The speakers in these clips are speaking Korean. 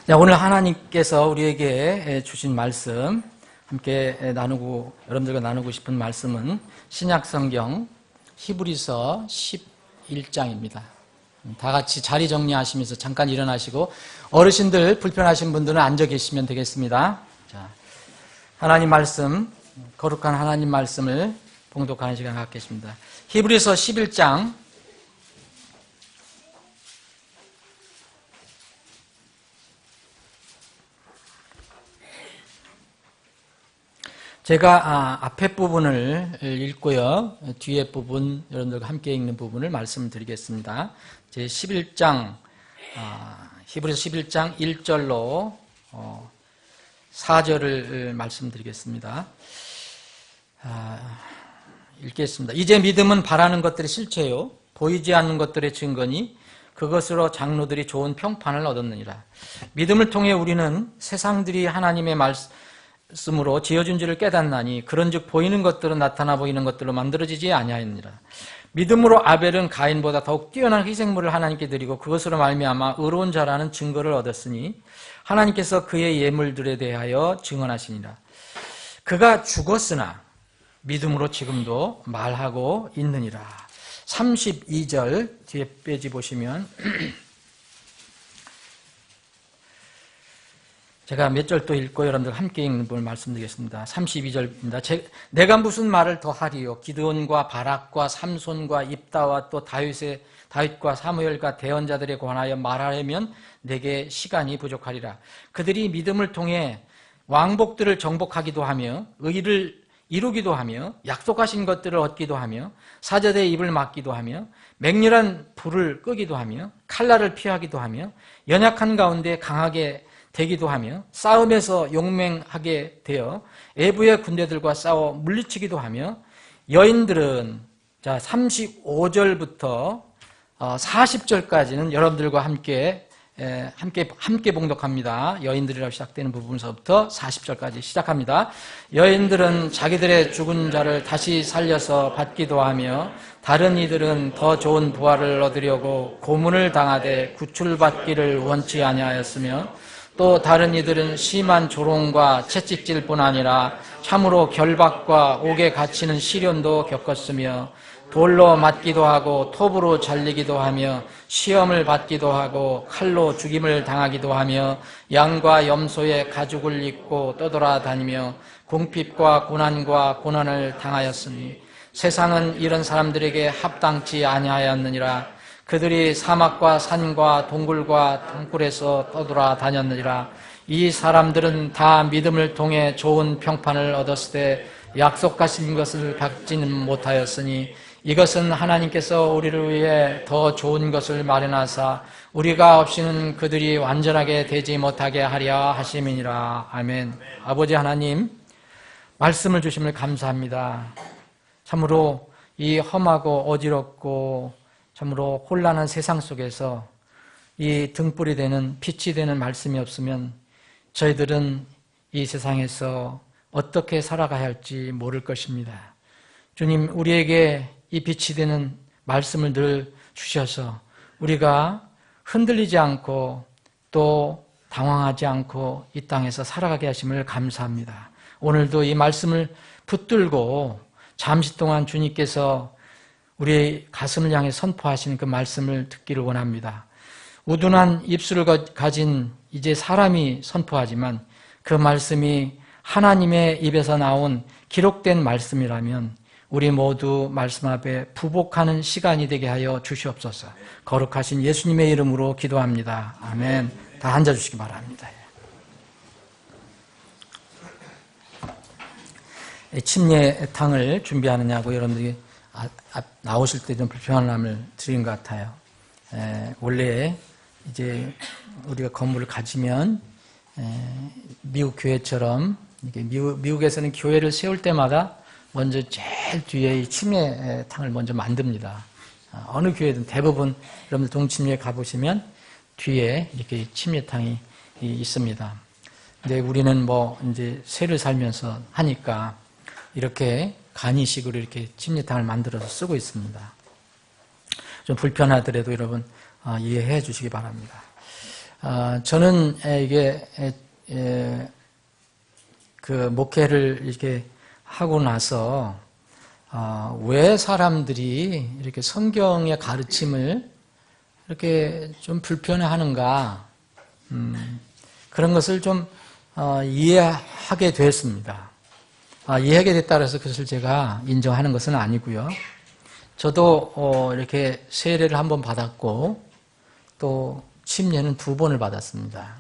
자, 오늘 하나님께서 우리에게 주신 말씀, 함께 여러분들과 나누고 싶은 말씀은 신약성경 히브리서 11장입니다. 다 같이 자리 정리하시면서 잠깐 일어나시고, 어르신들 불편하신 분들은 앉아 계시면 되겠습니다. 자, 하나님 말씀, 거룩한 하나님 말씀을 봉독하는 시간 갖겠습니다. 히브리서 11장 제가 앞에 부분을 읽고요, 뒤에 부분, 여러분들과 함께 읽는 부분을 말씀드리겠습니다. 제 11장, 히브리서 11장 1절로 4절을 말씀드리겠습니다. 읽겠습니다. 이제 믿음은 바라는 것들의 실체요, 보이지 않는 것들의 증거니 그것으로 장로들이 좋은 평판을 얻었느니라. 믿음을 통해 우리는 세상들이 하나님의 말씀으로 지어준 줄을 깨닫나니 그런즉 보이는 것들은 나타나 보이는 것들로 만들어지지 아니하였느니라. 믿음으로 아벨은 가인보다 더욱 뛰어난 희생물을 하나님께 드리고 그것으로 말미암아 의로운 자라는 증거를 얻었으니 하나님께서 그의 예물들에 대하여 증언하시니라. 그가 죽었으나 믿음으로 지금도 말하고 있느니라. 32절 뒤에 페이지 보시면 제가 몇 절 또 읽고 여러분들 함께 읽는 부분을 말씀드리겠습니다. 32절입니다. 내가 무슨 말을 더 하리요? 기드온과 바락과 삼손과 입다와 또 다윗과 사무엘과 대언자들에 관하여 말하려면 내게 시간이 부족하리라. 그들이 믿음을 통해 왕복들을 정복하기도 하며 의를 이루기도 하며 약속하신 것들을 얻기도 하며 사자들의 입을 막기도 하며 맹렬한 불을 끄기도 하며 칼날을 피하기도 하며 연약한 가운데 강하게 되기도 하며 싸움에서 용맹하게 되어 애부의 군대들과 싸워 물리치기도 하며 여인들은 35절부터 40절까지는 여러분들과 함께 봉독합니다. 여인들이라고 시작되는 부분서부터 40절까지 시작합니다. 여인들은 자기들의 죽은 자를 다시 살려서 받기도 하며 다른 이들은 더 좋은 부활을 얻으려고 고문을 당하되 구출받기를 원치 아니하였으며 또 다른 이들은 심한 조롱과 채찍질뿐 아니라 참으로 결박과 옥에 갇히는 시련도 겪었으며 돌로 맞기도 하고 톱으로 잘리기도 하며 시험을 받기도 하고 칼로 죽임을 당하기도 하며 양과 염소의 가죽을 입고 떠돌아다니며 궁핍과 고난과 고난을 당하였으니 세상은 이런 사람들에게 합당치 아니하였느니라. 그들이 사막과 산과 동굴과 등굴에서 떠돌아다녔느니라. 이 사람들은 다 믿음을 통해 좋은 평판을 얻었을 때 약속하신 것을 받지는 못하였으니 이것은 하나님께서 우리를 위해 더 좋은 것을 마련하사 우리가 없이는 그들이 완전하게 되지 못하게 하려 하심이니라. 아멘. 아버지 하나님, 말씀을 주심을 감사합니다. 참으로 이 험하고 어지럽고 참으로 혼란한 세상 속에서 이 등불이 되는, 빛이 되는 말씀이 없으면 저희들은 이 세상에서 어떻게 살아가야 할지 모를 것입니다. 주님, 우리에게 이 빛이 되는 말씀을 늘 주셔서 우리가 흔들리지 않고 또 당황하지 않고 이 땅에서 살아가게 하심을 감사합니다. 오늘도 이 말씀을 붙들고 잠시 동안 주님께서 우리의 가슴을 향해 선포하시는 그 말씀을 듣기를 원합니다. 우둔한 입술을 가진 이제 사람이 선포하지만 그 말씀이 하나님의 입에서 나온 기록된 말씀이라면 우리 모두 말씀 앞에 부복하는 시간이 되게 하여 주시옵소서. 거룩하신 예수님의 이름으로 기도합니다. 아멘. 다 앉아주시기 바랍니다. 침례탕을 준비하느냐고 여러분들이 나오실 때 좀 불편함을 드린 것 같아요. 원래 이제 우리가 건물을 가지면 미국 교회처럼 미국에서는 교회를 세울 때마다 먼저 제일 뒤에 이 침례탕을 먼저 만듭니다. 어느 교회든 대부분 여러분들 동침례 가보시면 뒤에 이렇게 침례탕이 있습니다. 근데 우리는 이제 세를 살면서 하니까 이렇게 간이식으로 이렇게 침례탕을 만들어서 쓰고 있습니다. 좀 불편하더라도 여러분 이해해 주시기 바랍니다. 저는 이게 그 목회를 이렇게 하고 나서 왜 사람들이 이렇게 성경의 가르침을 이렇게 좀 불편해하는가, 그런 것을 좀 이해하게 됐습니다. 이해하게 됐다고 해서 그것을 제가 인정하는 것은 아니고요. 저도 이렇게 세례를 한 번 받았고 또 침례는 2번을 받았습니다.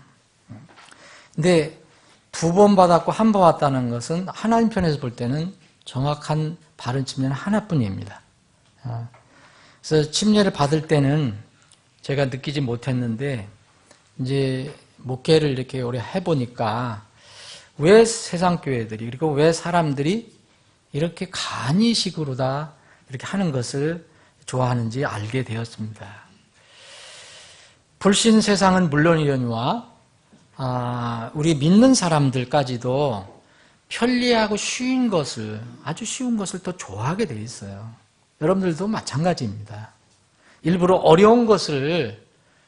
근데 2번 받았고 1번 받았다는 것은 하나님 편에서 볼 때는 정확한 바른 침례는 하나뿐입니다. 그래서 침례를 받을 때는 제가 느끼지 못했는데 이제 목회를 이렇게 오래 해보니까 왜 세상 교회들이 그리고 왜 사람들이 이렇게 간이식으로 다 이렇게 하는 것을 좋아하는지 알게 되었습니다. 불신 세상은 물론이려니와 우리 믿는 사람들까지도 편리하고 쉬운 것을, 아주 쉬운 것을 더 좋아하게 돼 있어요. 여러분들도 마찬가지입니다. 일부러 어려운 것을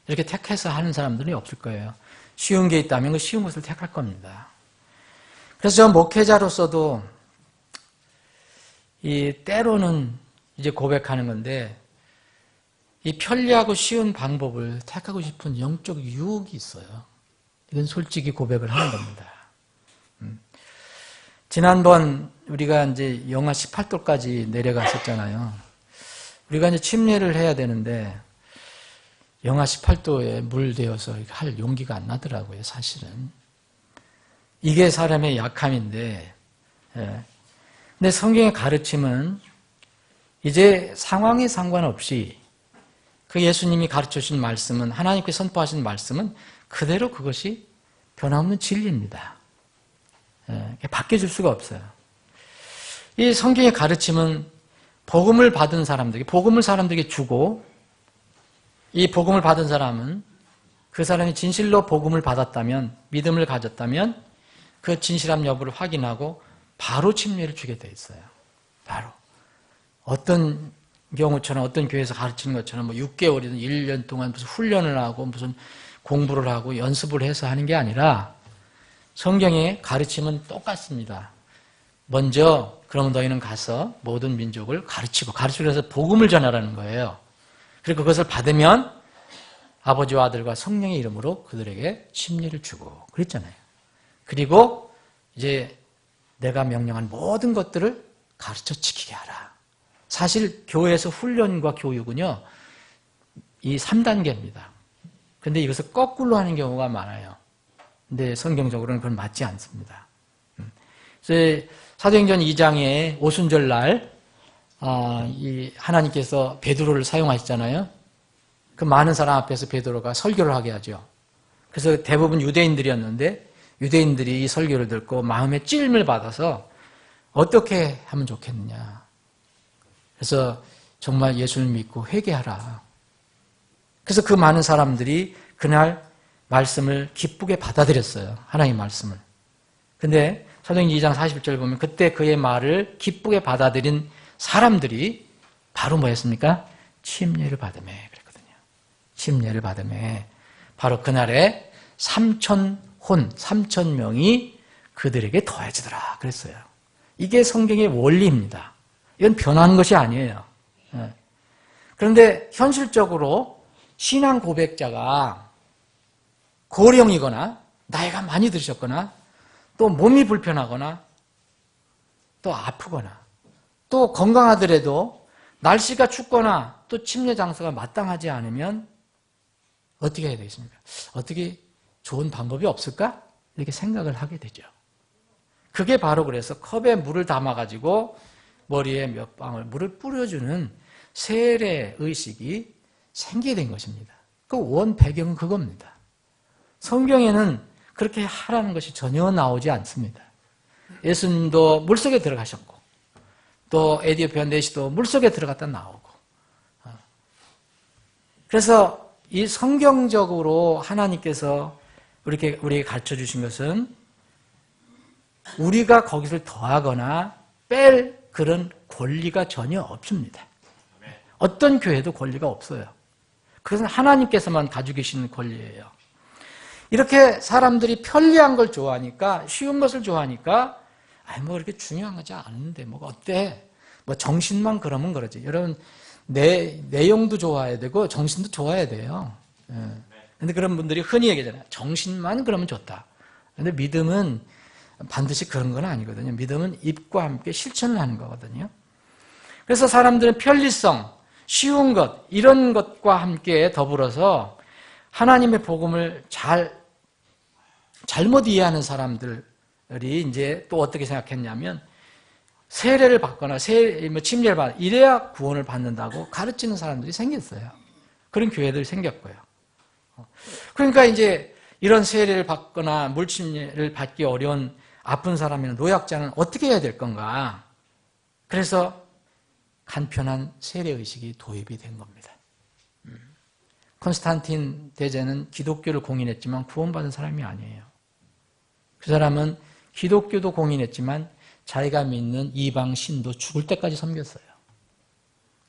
이렇게 택해서 하는 사람들이 없을 거예요. 쉬운 게 있다면 그 쉬운 것을 택할 겁니다. 그래서 저 목회자로서도 이 때로는 이제 고백하는 건데 이 편리하고 쉬운 방법을 택하고 싶은 영적 유혹이 있어요. 이건 솔직히 고백을 하는 겁니다. 지난번 우리가 이제 영하 18도까지 내려갔었잖아요. 우리가 이제 침례를 해야 되는데 영하 18도에 물되어서 할 용기가 안 나더라고요, 사실은. 이게 사람의 약함인데, 근데 성경의 가르침은 이제 상황에 상관없이 그 예수님이 가르쳐 주신 말씀은, 하나님께서 선포하신 말씀은 그대로 그것이 변함없는 진리입니다. 바뀌어질 수가 없어요. 이 성경의 가르침은 복음을 받은 사람들에게, 복음을 사람들에게 주고, 이 복음을 받은 사람은 그 사람이 진실로 복음을 받았다면, 믿음을 가졌다면 그 진실함 여부를 확인하고 바로 침례를 주게 돼 있어요. 바로. 어떤 경우처럼, 어떤 교회에서 가르치는 것처럼 6개월이든 1년 동안 무슨 훈련을 하고 무슨 공부를 하고 연습을 해서 하는 게 아니라 성경의 가르침은 똑같습니다. 먼저 그럼 너희는 가서 모든 민족을 가르치고 해서 복음을 전하라는 거예요. 그리고 그것을 받으면 아버지와 아들과 성령의 이름으로 그들에게 침례를 주고 그랬잖아요. 그리고 이제 내가 명령한 모든 것들을 가르쳐 지키게 하라. 사실 교회에서 훈련과 교육은요, 이 3단계입니다. 근데 이것을 거꾸로 하는 경우가 많아요. 근데 성경적으로는 그건 맞지 않습니다. 그래서 사도행전 2장에 오순절 날 이 하나님께서 베드로를 사용하셨잖아요. 그 많은 사람 앞에서 베드로가 설교를 하게 하죠. 그래서 대부분 유대인들이었는데 유대인들이 이 설교를 듣고 마음에 찔림을 받아서 어떻게 하면 좋겠느냐. 그래서 정말 예수를 믿고 회개하라. 그래서 그 많은 사람들이 그날 말씀을 기쁘게 받아들였어요. 하나님의 말씀을. 근데 사도행전 2장 40절 보면 그때 그의 말을 기쁘게 받아들인 사람들이 바로 뭐였습니까? 침례를 받으며 그랬거든요. 침례를 받으며 바로 그날에 3,000명이 그들에게 더해지더라 그랬어요. 이게 성경의 원리입니다. 이건 변한 것이 아니에요. 그런데 현실적으로 신앙 고백자가 고령이거나 나이가 많이 드셨거나 또 몸이 불편하거나 또 아프거나 또 건강하더라도 날씨가 춥거나 또 침례 장소가 마땅하지 않으면 어떻게 해야 되겠습니까? 어떻게 좋은 방법이 없을까? 이렇게 생각을 하게 되죠. 그게 바로 그래서 컵에 물을 담아가지고 머리에 몇 방울 물을 뿌려주는 세례 의식이 생기게 된 것입니다. 그 원 배경은 그겁니다. 성경에는 그렇게 하라는 것이 전혀 나오지 않습니다. 예수님도 물속에 들어가셨고 또 에디오피아 내시도 물속에 들어갔다 나오고 그래서 이 성경적으로 하나님께서 우리에게 가르쳐 주신 것은 우리가 거기서 더하거나 뺄 그런 권리가 전혀 없습니다. 어떤 교회도 권리가 없어요. 그것은 하나님께서만 가지고 계시는 권리예요. 이렇게 사람들이 편리한 걸 좋아하니까, 쉬운 것을 좋아하니까, 뭐 그렇게 중요한 거지 않은데, 뭐가 어때? 뭐 정신만 그러면 그러지. 여러분, 내용도 좋아야 되고, 정신도 좋아야 돼요. 근데 그런 분들이 흔히 얘기하잖아요. 정신만 그러면 좋다. 근데 믿음은 반드시 그런 건 아니거든요. 믿음은 입과 함께 실천을 하는 거거든요. 그래서 사람들은 편리성, 쉬운 것, 이런 것과 함께 더불어서 하나님의 복음을 잘못 이해하는 사람들이 이제 또 어떻게 생각했냐면, 세례를 받거나 침례를 받아 이래야 구원을 받는다고 가르치는 사람들이 생겼어요. 그런 교회들이 생겼고요. 그러니까 이제 이런 세례를 받거나 물침례를 받기 어려운 아픈 사람이나 노약자는 어떻게 해야 될 건가? 그래서 간편한 세례의식이 도입이 된 겁니다. 콘스탄틴 대제는 기독교를 공인했지만 구원받은 사람이 아니에요. 그 사람은 기독교도 공인했지만 자기가 믿는 이방 신도 죽을 때까지 섬겼어요.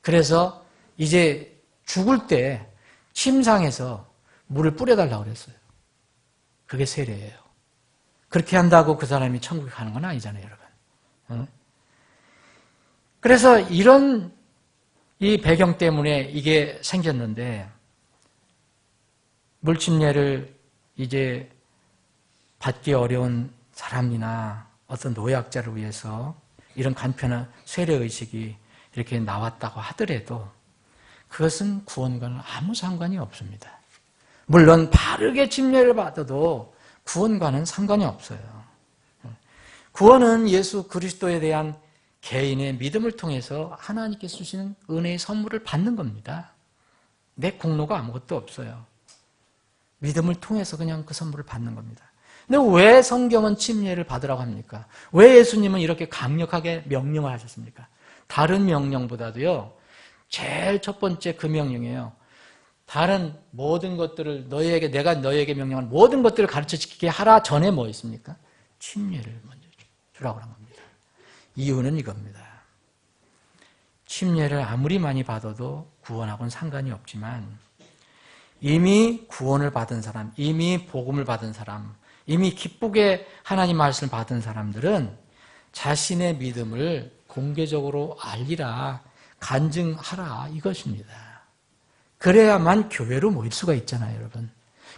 그래서 이제 죽을 때 침상에서 물을 뿌려달라고 그랬어요. 그게 세례예요. 그렇게 한다고 그 사람이 천국에 가는 건 아니잖아요, 여러분. 그래서 이런 이 배경 때문에 이게 생겼는데, 물침례를 이제 받기 어려운 사람이나 어떤 노약자를 위해서 이런 간편한 세례의식이 이렇게 나왔다고 하더라도 그것은 구원과는 아무 상관이 없습니다. 물론 바르게 침례를 받아도 구원과는 상관이 없어요. 구원은 예수 그리스도에 대한 개인의 믿음을 통해서 하나님께서 주시는 은혜의 선물을 받는 겁니다. 내 공로가 아무것도 없어요. 믿음을 통해서 그냥 그 선물을 받는 겁니다. 근데 왜 성경은 침례를 받으라고 합니까? 왜 예수님은 이렇게 강력하게 명령을 하셨습니까? 다른 명령보다도요, 제일 첫 번째 그 명령이에요. 다른 모든 것들을 내가 너희에게 명령한 모든 것들을 가르쳐 지키게 하라 전에 뭐 있습니까? 침례를 먼저 주라고 한 겁니다. 이유는 이겁니다. 침례를 아무리 많이 받아도 구원하고는 상관이 없지만, 이미 구원을 받은 사람, 이미 복음을 받은 사람, 이미 기쁘게 하나님 말씀을 받은 사람들은 자신의 믿음을 공개적으로 알리라, 간증하라, 이것입니다. 그래야만 교회로 모일 수가 있잖아요, 여러분.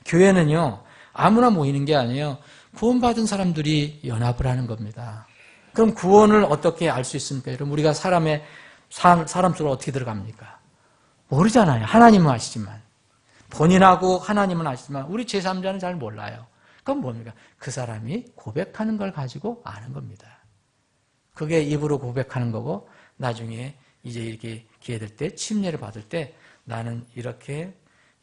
교회는요, 아무나 모이는 게 아니에요. 구원받은 사람들이 연합을 하는 겁니다. 그럼 구원을 어떻게 알 수 있습니까? 여러분, 우리가 사람 속으로 어떻게 들어갑니까? 모르잖아요. 하나님은 아시지만. 본인하고 하나님은 아시지만 우리 제3자는 잘 몰라요. 그건 뭡니까? 그 사람이 고백하는 걸 가지고 아는 겁니다. 그게 입으로 고백하는 거고, 나중에 이제 이렇게 기회 될 때, 침례를 받을 때, 나는 이렇게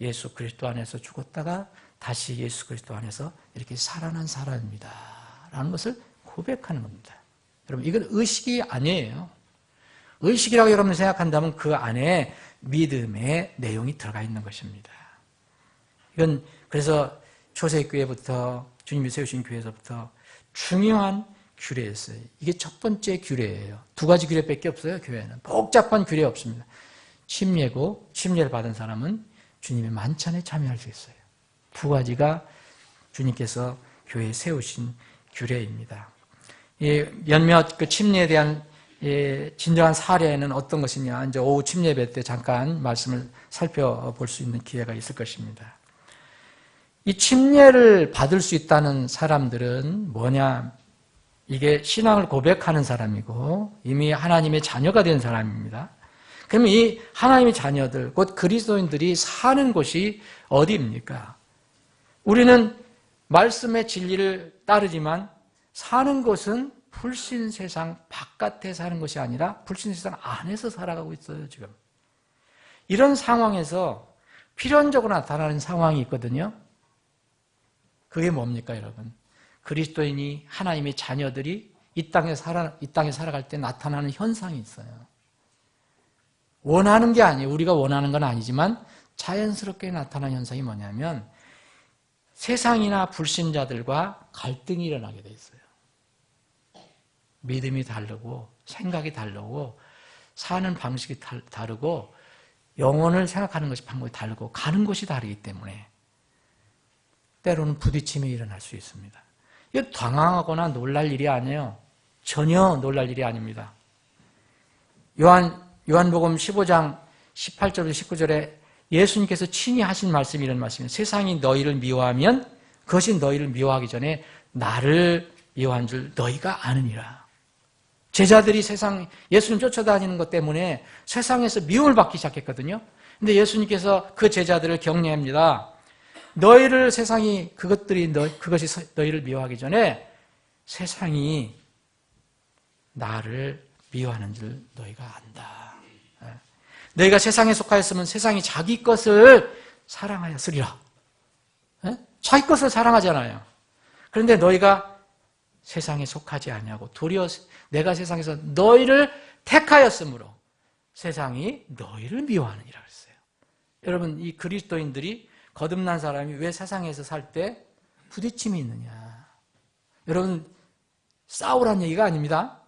예수 그리스도 안에서 죽었다가 다시 예수 그리스도 안에서 이렇게 살아난 사람입니다. 라는 것을 고백하는 겁니다. 여러분, 이건 의식이 아니에요. 의식이라고 여러분이 생각한다면 그 안에 믿음의 내용이 들어가 있는 것입니다. 이건 그래서 초대교회부터 주님이 세우신 교회에서부터 중요한 규례였어요. 이게 첫 번째 규례예요. 두 가지 규례밖에 없어요, 교회는. 복잡한 규례 없습니다. 침례고, 침례를 받은 사람은 주님의 만찬에 참여할 수 있어요. 두 가지가 주님께서 교회에 세우신 규례입니다. 몇몇 그 침례에 대한 진정한 사례는 어떤 것이냐, 이제 오후 침례 예배 때 잠깐 말씀을 살펴볼 수 있는 기회가 있을 것입니다. 이 침례를 받을 수 있다는 사람들은 뭐냐? 이게 신앙을 고백하는 사람이고 이미 하나님의 자녀가 된 사람입니다. 그럼 이 하나님의 자녀들, 곧 그리스도인들이 사는 곳이 어디입니까? 우리는 말씀의 진리를 따르지만 사는 곳은 불신 세상 바깥에 사는 것이 아니라 불신 세상 안에서 살아가고 있어요, 지금. 이런 상황에서 필연적으로 나타나는 상황이 있거든요. 그게 뭡니까, 여러분? 그리스도인이 하나님의 자녀들이 이 땅에 살아갈 때 나타나는 현상이 있어요. 원하는 게 아니에요. 우리가 원하는 건 아니지만 자연스럽게 나타나는 현상이 뭐냐면 세상이나 불신자들과 갈등이 일어나게 돼 있어요. 믿음이 다르고 생각이 다르고 사는 방식이 다르고 영혼을 생각하는 것이 방법이 다르고 가는 곳이 다르기 때문에 때로는 부딪힘이 일어날 수 있습니다. 이거 당황하거나 놀랄 일이 아니에요. 전혀 놀랄 일이 아닙니다. 요한복음 15장 18절부터 19절에 예수님께서 친히 하신 말씀이 이런 말씀이에요. 세상이 너희를 미워하면 그것이 너희를 미워하기 전에 나를 미워한 줄 너희가 아느니라. 제자들이 예수님 쫓아다니는 것 때문에 세상에서 미움을 받기 시작했거든요. 근데 예수님께서 그 제자들을 격려합니다. 너희를 그것이 너희를 미워하기 전에 세상이 나를 미워하는 줄 너희가 안다. 너희가 세상에 속하였으면 세상이 자기 것을 사랑하였으리라. 자기 것을 사랑하잖아요. 그런데 너희가 세상에 속하지 아니하고 도리어 내가 세상에서 너희를 택하였으므로 세상이 너희를 미워하느니라 그랬어요. 여러분, 이 그리스도인들이 거듭난 사람이 왜 세상에서 살 때 부딪힘이 있느냐? 여러분, 싸우란 얘기가 아닙니다.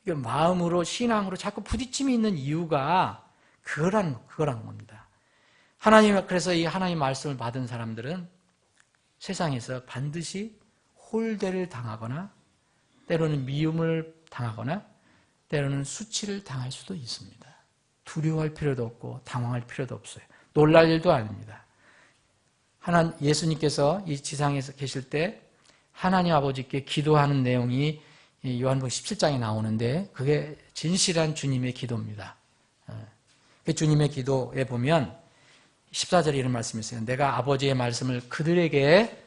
마음으로 신앙으로 자꾸 부딪힘이 있는 이유가 그거라는 겁니다. 그래서 이 하나님 말씀을 받은 사람들은 세상에서 반드시 홀대를 당하거나 때로는 미움을 당하거나 때로는 수치를 당할 수도 있습니다. 두려워할 필요도 없고 당황할 필요도 없어요. 놀랄 일도 아닙니다. 예수님께서 이 지상에서 계실 때 하나님 아버지께 기도하는 내용이 요한복음 17장에 나오는데 그게 진실한 주님의 기도입니다. 그 주님의 기도에 보면 14절에 이런 말씀이 있어요. 내가 아버지의 말씀을 그들에게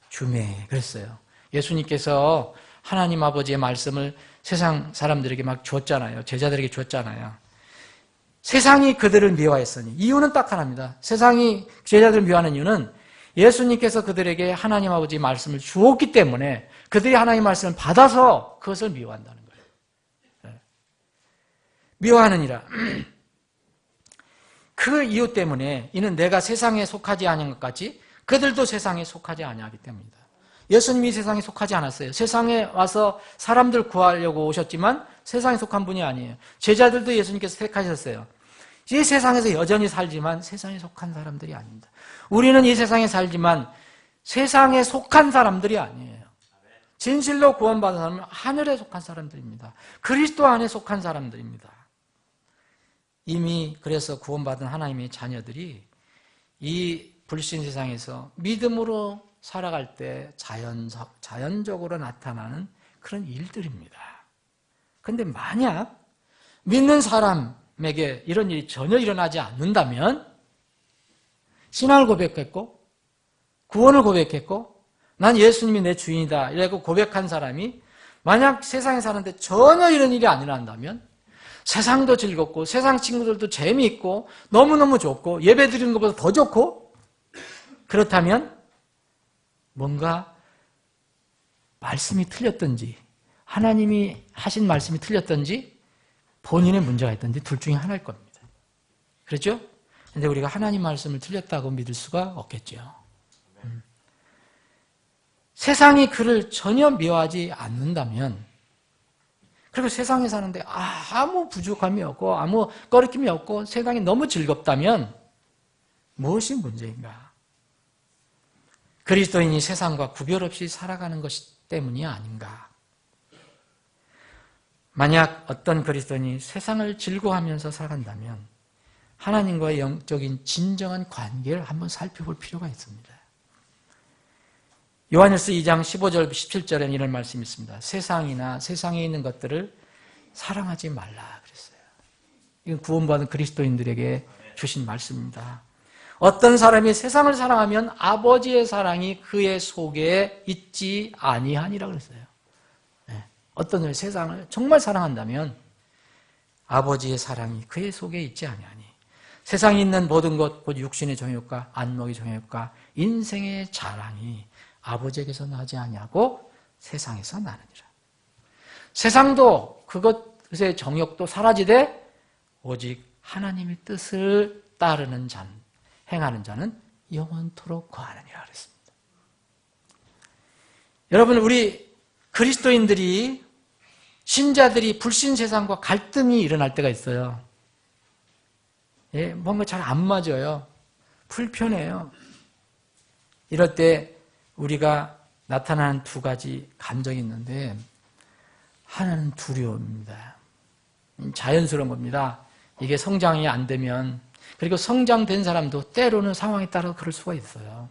주매 그랬어요. 예수님께서 하나님 아버지의 말씀을 세상 사람들에게 막 줬잖아요. 제자들에게 줬잖아요. 세상이 그들을 미워했으니 이유는 딱 하나입니다. 세상이 제자들을 미워하는 이유는 예수님께서 그들에게 하나님 아버지의 말씀을 주었기 때문에 그들이 하나님의 말씀을 받아서 그것을 미워한다는 거예요. 미워하느니라. 그 이유 때문에 이는 내가 세상에 속하지 아니한 것 같이 그들도 세상에 속하지 아니하기 때문이다. 예수님이 세상에 속하지 않았어요. 세상에 와서 사람들 구하려고 오셨지만 세상에 속한 분이 아니에요. 제자들도 예수님께서 택하셨어요. 이 세상에서 여전히 살지만 세상에 속한 사람들이 아닙니다. 우리는 이 세상에 살지만 세상에 속한 사람들이 아니에요. 진실로 구원받은 사람은 하늘에 속한 사람들입니다. 그리스도 안에 속한 사람들입니다. 이미 그래서 구원받은 하나님의 자녀들이 이 불신 세상에서 믿음으로 살아갈 때 자연적으로 나타나는 그런 일들입니다. 그런데 만약 믿는 사람에게 이런 일이 전혀 일어나지 않는다면 신앙을 고백했고 구원을 고백했고 난 예수님이 내 주인이다 이라고 고백한 사람이 만약 세상에 사는데 전혀 이런 일이 안 일어난다면 세상도 즐겁고 세상 친구들도 재미있고 너무너무 좋고 예배 드리는 것보다 더 좋고 그렇다면 뭔가 말씀이 틀렸든지 하나님이 하신 말씀이 틀렸든지 본인의 문제가 있든지 둘 중에 하나일 겁니다. 그렇죠? 근데 우리가 하나님 말씀을 틀렸다고 믿을 수가 없겠죠. 세상이 그를 전혀 미워하지 않는다면 그리고 세상에 사는데 아무 부족함이 없고 아무 꺼리낌이 없고 세상이 너무 즐겁다면 무엇이 문제인가? 그리스도인이 세상과 구별 없이 살아가는 것 때문이 아닌가? 만약 어떤 그리스도인이 세상을 즐거워하면서 살아간다면 하나님과의 영적인 진정한 관계를 한번 살펴볼 필요가 있습니다. 요한일서 2장 15절 17절에는 이런 말씀이 있습니다. 세상이나 세상에 있는 것들을 사랑하지 말라 그랬어요. 이건 구원받은 그리스도인들에게 주신 말씀입니다. 어떤 사람이 세상을 사랑하면 아버지의 사랑이 그의 속에 있지 아니하니라 그랬어요. 어떤 사람이 세상을 정말 사랑한다면 아버지의 사랑이 그의 속에 있지 아니하니 세상에 있는 모든 것, 곧 육신의 정욕과 안목의 정욕과 인생의 자랑이 아버지에게서 나지 아니하고 세상에서 나느니라. 세상도 그것의 정욕도 사라지되 오직 하나님의 뜻을 따르는 자, 행하는 자는 영원토록 거하느니라 그랬습니다. 여러분, 우리 그리스도인들이 신자들이 불신 세상과 갈등이 일어날 때가 있어요. 뭔가 잘 안 맞아요. 불편해요. 이럴 때 우리가 나타나는 두 가지 감정이 있는데 하나는 두려움입니다. 자연스러운 겁니다. 이게 성장이 안 되면, 그리고 성장된 사람도 때로는 상황에 따라 그럴 수가 있어요.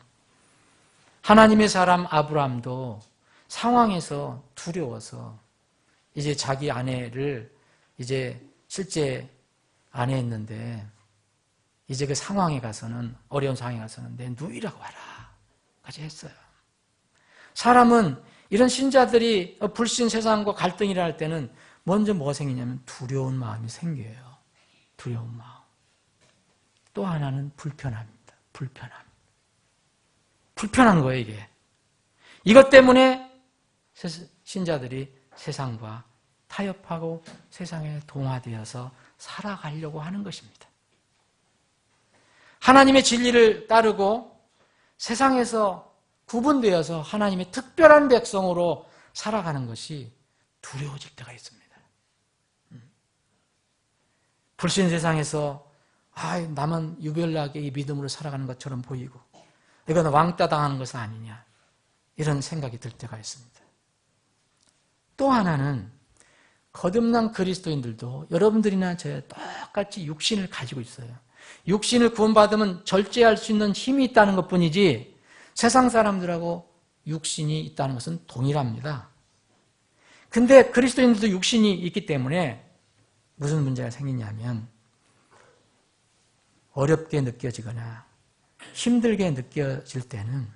하나님의 사람 아브라함도 상황에서 두려워서 이제 자기 아내를 이제 실제 아내였는데 이제 그 상황에 가서는, 어려운 상황에 가서는 내 누이라고 하라 까지 했어요. 사람은 이런 신자들이 불신 세상과 갈등이 일어날 때는 먼저 뭐가 생기냐면 두려운 마음이 생겨요. 두려운 마음. 또 하나는 불편함입니다. 불편한 거예요, 이게. 이것 때문에 신자들이 세상과 타협하고 세상에 동화되어서 살아가려고 하는 것입니다. 하나님의 진리를 따르고 세상에서 구분되어서 하나님의 특별한 백성으로 살아가는 것이 두려워질 때가 있습니다. 불신 세상에서 나만 유별나게 이 믿음으로 살아가는 것처럼 보이고 이건 왕따 당하는 것은 아니냐, 이런 생각이 들 때가 있습니다. 또 하나는 거듭난 그리스도인들도 여러분들이나 저 똑같이 육신을 가지고 있어요. 육신을 구원받으면 절제할 수 있는 힘이 있다는 것뿐이지 세상 사람들하고 육신이 있다는 것은 동일합니다. 근데 그리스도인들도 육신이 있기 때문에 무슨 문제가 생기냐면 어렵게 느껴지거나 힘들게 느껴질 때는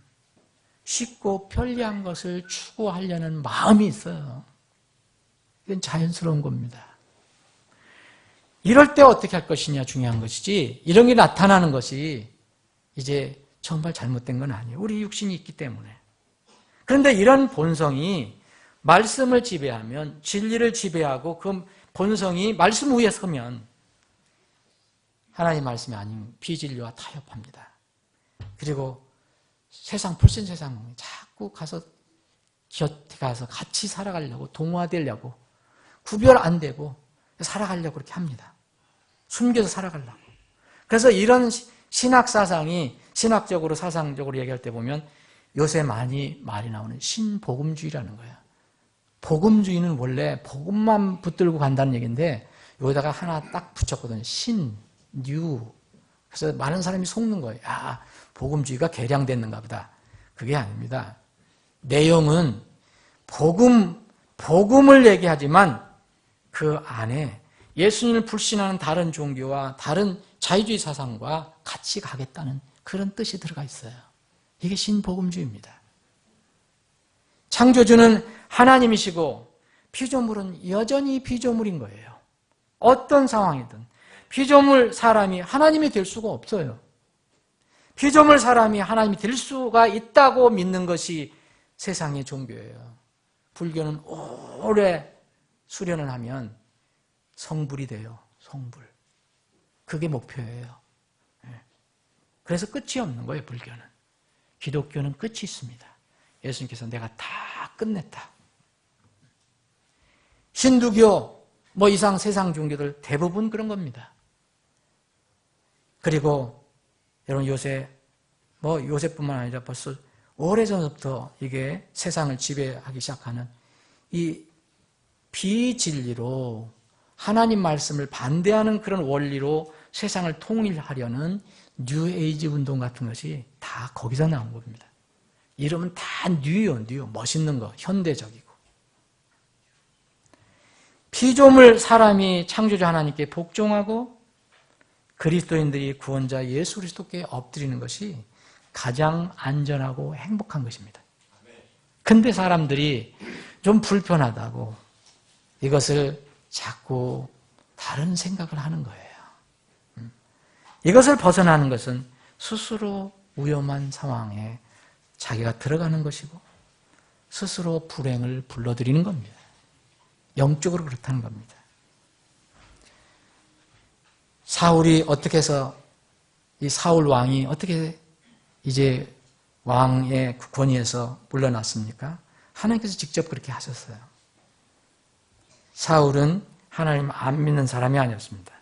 쉽고 편리한 것을 추구하려는 마음이 있어요. 이건 자연스러운 겁니다. 이럴 때 어떻게 할 것이냐 중요한 것이지, 이런 게 나타나는 것이 이제 정말 잘못된 건 아니에요. 우리 육신이 있기 때문에. 그런데 이런 본성이 말씀을 지배하면, 진리를 지배하고 그 본성이 말씀 위에 서면 하나님 말씀이 아닌 비진리와 타협합니다. 그리고 불신 세상에 자꾸 곁에 가서 같이 살아가려고, 동화되려고, 구별 안 되고 살아가려고 그렇게 합니다. 숨겨서 살아가려고. 그래서 이런 신학 사상이, 신학적으로 사상적으로 얘기할 때 보면 요새 많이 말이 나오는 신복음주의라는 거예요. 복음주의는 원래 복음만 붙들고 간다는 얘기인데 여기다가 하나 딱 붙였거든요. 뉴. 그래서 많은 사람이 속는 거예요. 복음주의가 개량됐는가 보다. 그게 아닙니다. 내용은 복음을 얘기하지만 그 안에 예수님을 불신하는 다른 종교와 다른 자유주의 사상과 같이 가겠다는 그런 뜻이 들어가 있어요. 이게 신복음주의입니다. 창조주는 하나님이시고 피조물은 여전히 피조물인 거예요. 어떤 상황이든 피조물 사람이 하나님이 될 수가 없어요. 피조물 사람이 하나님이 될 수가 있다고 믿는 것이 세상의 종교예요. 불교는 오래 수련을 하면 성불이 돼요. 성불. 그게 목표예요. 그래서 끝이 없는 거예요, 불교는. 기독교는 끝이 있습니다. 예수님께서 내가 다 끝냈다. 힌두교, 이상 세상 종교들 대부분 그런 겁니다. 그리고 여러분 요새뿐만 아니라 벌써 오래전부터 이게 세상을 지배하기 시작하는 이 비진리로 하나님 말씀을 반대하는 그런 원리로 세상을 통일하려는 뉴에이지 운동 같은 것이 다 거기서 나온 겁니다. 이름은 다 뉴요. 멋있는 거, 현대적이고. 피조물 사람이 창조주 하나님께 복종하고 그리스도인들이 구원자 예수 그리스도께 엎드리는 것이 가장 안전하고 행복한 것입니다. 근데 사람들이 좀 불편하다고 이것을 자꾸 다른 생각을 하는 거예요. 이것을 벗어나는 것은 스스로 위험한 상황에 자기가 들어가는 것이고 스스로 불행을 불러들이는 겁니다. 영적으로 그렇다는 겁니다. 사울이 어떻게 해서 이 사울 왕이 어떻게 이제 왕의 권위에서 물러났습니까? 하나님께서 직접 그렇게 하셨어요. 사울은 하나님 안 믿는 사람이 아니었습니다.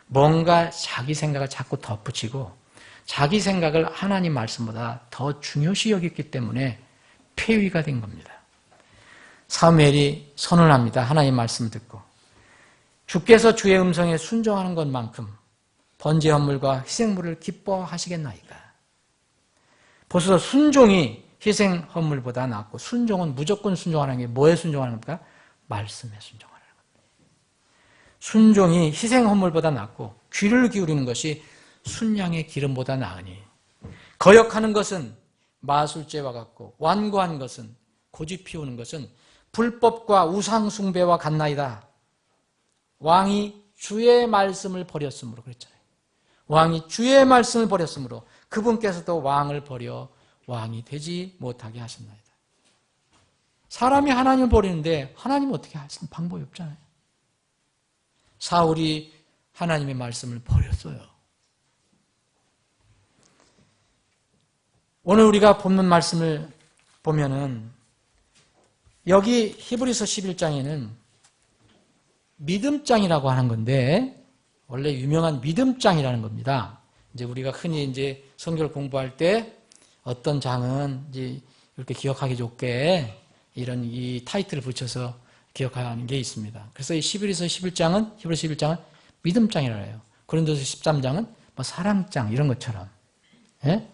뭔가 자기 생각을 자꾸 덧붙이고 자기 생각을 하나님 말씀보다 더 중요시 여겼기 때문에 폐위가 된 겁니다. 사무엘이 선언합니다. 하나님 말씀 듣고 주께서 주의 음성에 순종하는 것만큼 번제 헌물과 희생물을 기뻐하시겠나이까. 벌써 순종이 희생 헌물보다 낫고, 순종은 무조건 순종하는 게 뭐에 순종하는 겁니까? 말씀에 순종하는 겁니다. 순종이 희생 헌물보다 낫고 귀를 기울이는 것이 순양의 기름보다 나으니 거역하는 것은 마술죄와 같고 완고한 것은, 고집 피우는 것은 불법과 우상 숭배와 같나이다. 왕이 주의 말씀을 버렸으므로 그랬잖아요. 왕이 주의 말씀을 버렸으므로 그분께서도 왕을 버려 왕이 되지 못하게 하셨나이다. 사람이 하나님을 버리는데 하나님 어떻게 할 방법이 없잖아요. 사울이 하나님의 말씀을 버렸어요. 오늘 우리가 본문 말씀을 보면은 여기 히브리서 11장에는 믿음장이라고 하는 건데, 원래 유명한 믿음장이라는 겁니다. 이제 우리가 흔히 이제 성경을 공부할 때 어떤 장은 이제 이렇게 기억하기 좋게 이런 이 타이틀을 붙여서 기억하는 게 있습니다. 그래서 이 히브리서 11장은 믿음장이라고 해요. 고린도서 13장은 뭐 사랑장 이런 것처럼. 예?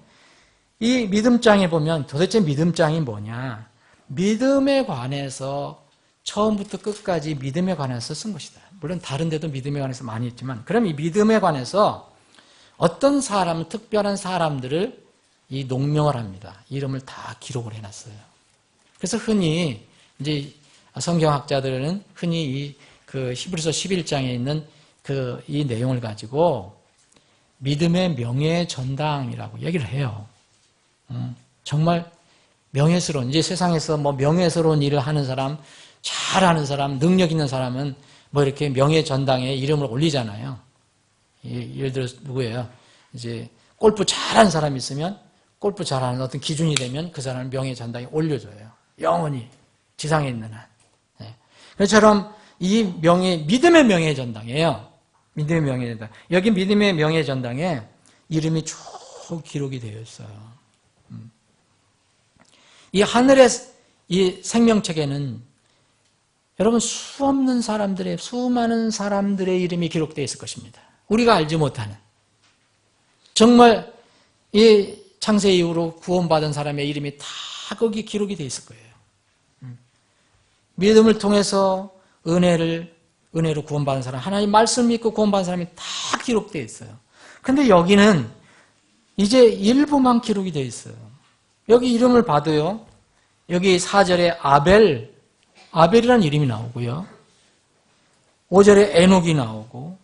이 믿음장에 보면 도대체 믿음장이 뭐냐? 믿음에 관해서 처음부터 끝까지 믿음에 관해서 쓴 것이다. 물론 다른 데도 믿음에 관해서 많이 있지만, 그럼 이 믿음에 관해서 어떤 사람, 특별한 사람들을 이 농명을 합니다. 이름을 다 기록을 해놨어요. 그래서 흔히 이제 성경학자들은 흔히 이 그 히브리서 11장에 있는 그 이 내용을 가지고 믿음의 명예 전당이라고 얘기를 해요. 정말 명예스러운, 이제 세상에서 뭐 명예스러운 일을 하는 사람, 잘하는 사람, 능력 있는 사람은 뭐 이렇게 명예 전당에 이름을 올리잖아요. 예를 들어 누구예요? 이제 골프 잘하는 사람이 있으면 골프 잘하는 어떤 기준이 되면 그 사람을 명예 전당에 올려줘요. 영원히 지상에 있는 한. 네. 그처럼 이 믿음의 명예 전당이에요. 믿음의 명예 전당. 여기 믿음의 명예 전당에 이름이 쭉 기록이 되어 있어요. 이 하늘의 이 생명책에는 여러분 수많은 사람들의 이름이 기록되어 있을 것입니다. 우리가 알지 못하는, 정말 이 창세 이후로 구원받은 사람의 이름이 다 거기 기록이 되어 있을 거예요. 믿음을 통해서 은혜로 구원받은 사람, 하나님 말씀 믿고 구원받은 사람이 다 기록되어 있어요. 근데 여기는 이제 일부만 기록이 되어 있어요. 여기 이름을 봐도요, 여기 4절에 아벨이라는 이름이 나오고요, 5절에 에녹이 나오고,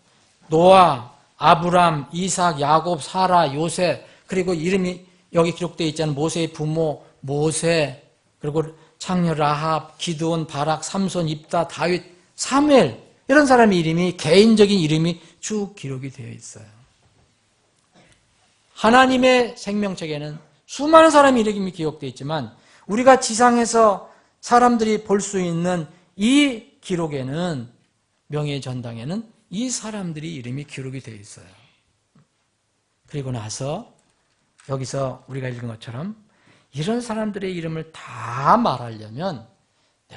노아, 아브람, 이삭, 야곱, 사라, 요셉, 그리고 이름이 여기 기록되어 있잖아요. 모세의 부모 모세, 그리고 창녀 라합, 기드온, 바락, 삼손, 입다, 다윗, 사무엘, 이런 사람의 이름이, 개인적인 이름이 쭉 기록이 되어 있어요. 하나님의 생명책에는 수많은 사람의 이름이 기록되어 있지만 우리가 지상에서 사람들이 볼 수 있는 이 기록에는, 명예 전당에는 이 사람들이 이름이 기록이 되어 있어요. 그리고 나서 여기서 우리가 읽은 것처럼 이런 사람들의 이름을 다 말하려면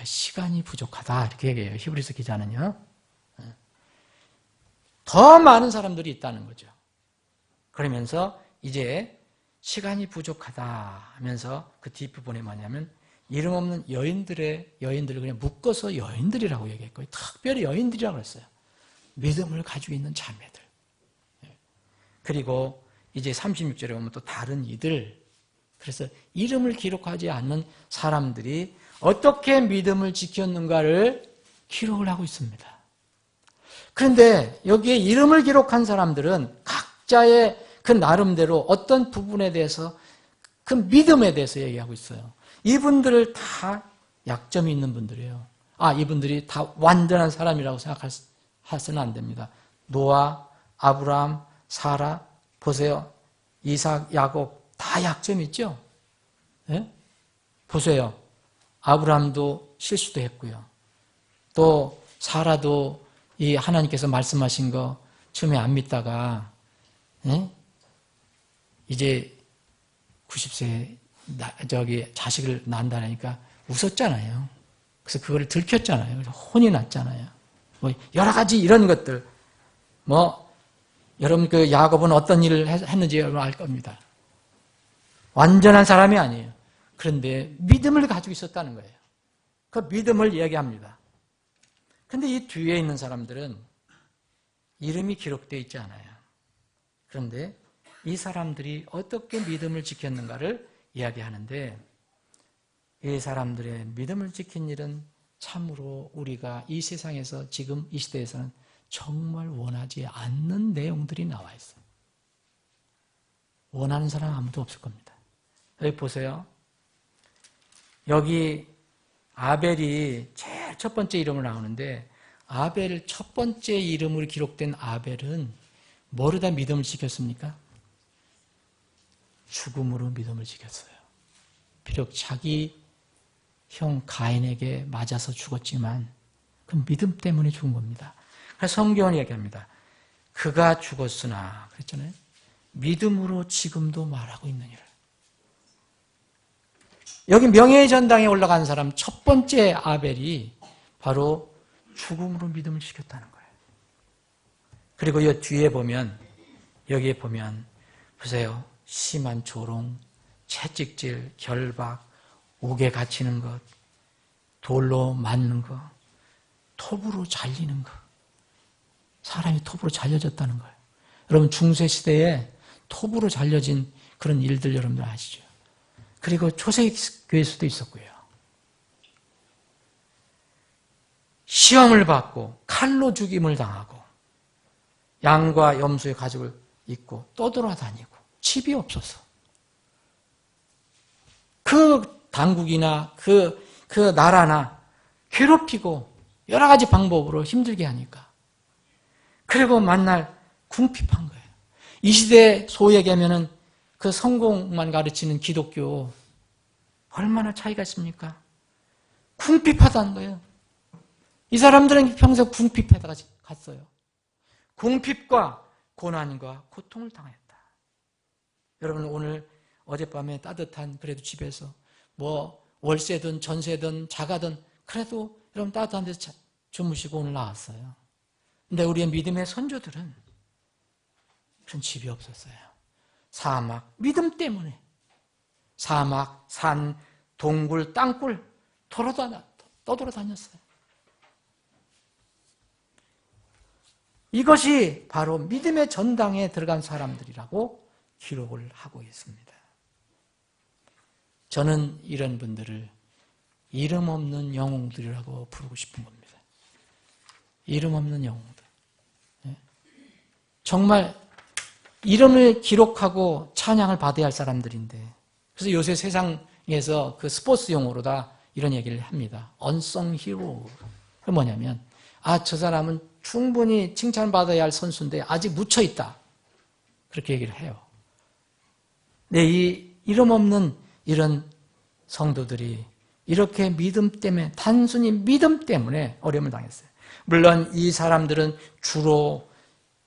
시간이 부족하다, 이렇게 얘기해요. 히브리서 기자는요. 더 많은 사람들이 있다는 거죠. 그러면서 이제 시간이 부족하다 하면서 그 뒷부분에 뭐냐면 이름 없는 여인들을 그냥 묶어서 여인들이라고 얘기했고, 특별히 여인들이라고 그랬어요. 믿음을 가지고 있는 자매들. 그리고 이제 36절에 보면 또 다른 이들. 그래서 이름을 기록하지 않는 사람들이 어떻게 믿음을 지켰는가를 기록을 하고 있습니다. 그런데 여기에 이름을 기록한 사람들은 각자의 그 나름대로 어떤 부분에 대해서, 그 믿음에 대해서 얘기하고 있어요. 이분들을 다 약점이 있는 분들이에요. 이분들이 다 완전한 사람이라고 생각해서는 안 됩니다. 노아, 아브라함, 사라, 보세요. 이삭, 야곱, 다 약점이 있죠? 네? 보세요. 아브라함도 실수도 했고요. 또 사라도 이 하나님께서 말씀하신 거 처음에 안 믿다가 이제 90세 자식을 낳는다니까 웃었잖아요. 그래서 그거를 들켰잖아요. 그래서 혼이 났잖아요. 뭐 여러 가지 이런 것들. 여러분 그 야곱은 어떤 일을 했는지 여러분 알 겁니다. 완전한 사람이 아니에요. 그런데 믿음을 가지고 있었다는 거예요. 그 믿음을 얘기합니다. 그런데 이 뒤에 있는 사람들은 이름이 기록되어 있지 않아요. 그런데 이 사람들이 어떻게 믿음을 지켰는가를 이야기하는데, 이 사람들의 믿음을 지킨 일은 참으로 우리가 이 세상에서 지금 이 시대에서는 정말 원하지 않는 내용들이 나와 있어요. 원하는 사람 아무도 없을 겁니다. 여기 보세요. 여기 아벨이 제일 첫 번째 이름으로 나오는데, 아벨 첫 번째 이름으로 기록된 아벨은 뭐로다 믿음을 지켰습니까? 죽음으로 믿음을 지켰어요. 비록 자기 형 가인에게 맞아서 죽었지만 그 믿음 때문에 죽은 겁니다. 그래서 성경은 얘기합니다. 그가 죽었으나 그랬잖아요. 믿음으로 지금도 말하고 있느니라. 여기 명예의 전당에 올라간 사람 첫 번째 아벨이 바로 죽음으로 믿음을 지켰다는 거예요. 그리고 이 뒤에 보면, 여기에 보면 보세요. 심한 조롱, 채찍질, 결박, 옥에 갇히는 것, 돌로 맞는 것, 톱으로 잘리는 것. 사람이 톱으로 잘려졌다는 거예요. 여러분 중세시대에 톱으로 잘려진 그런 일들 여러분들 아시죠? 그리고 초세교회에서도 있었고요. 시험을 받고 칼로 죽임을 당하고 양과 염소의 가죽을 입고 떠돌아다니고 집이 없어서 그 당국이나 그 나라나 괴롭히고 여러 가지 방법으로 힘들게 하니까, 그리고 만날 궁핍한 거예요. 이 시대 소위 얘기하면은 그 성공만 가르치는 기독교 얼마나 차이가 있습니까? 궁핍하다는 거예요. 이 사람들은 평생 궁핍하다가 갔어요. 궁핍과 고난과 고통을 당했다. 여러분 오늘 어젯밤에 따뜻한 그래도 집에서 월세든 전세든 자가든 그래도 여러분 따뜻한 데서 주무시고 오늘 나왔어요. 근데 우리의 믿음의 선조들은 그런 집이 없었어요. 사막, 믿음 때문에 사막, 산, 동굴, 땅굴 떠돌아다녔어요. 이것이 바로 믿음의 전당에 들어간 사람들이라고 기록을 하고 있습니다. 저는 이런 분들을 이름 없는 영웅들이라고 부르고 싶은 겁니다. 이름 없는 영웅들. 정말 이름을 기록하고 찬양을 받아야 할 사람들인데, 그래서 요새 세상에서 그 스포츠 용어로다 이런 얘기를 합니다. unsung hero. 그게 뭐냐면, 저 사람은 충분히 칭찬받아야 할 선수인데 아직 묻혀있다. 그렇게 얘기를 해요. 근데 이 이름 없는 이런 성도들이 이렇게 믿음 때문에, 단순히 믿음 때문에 어려움을 당했어요. 물론 이 사람들은 주로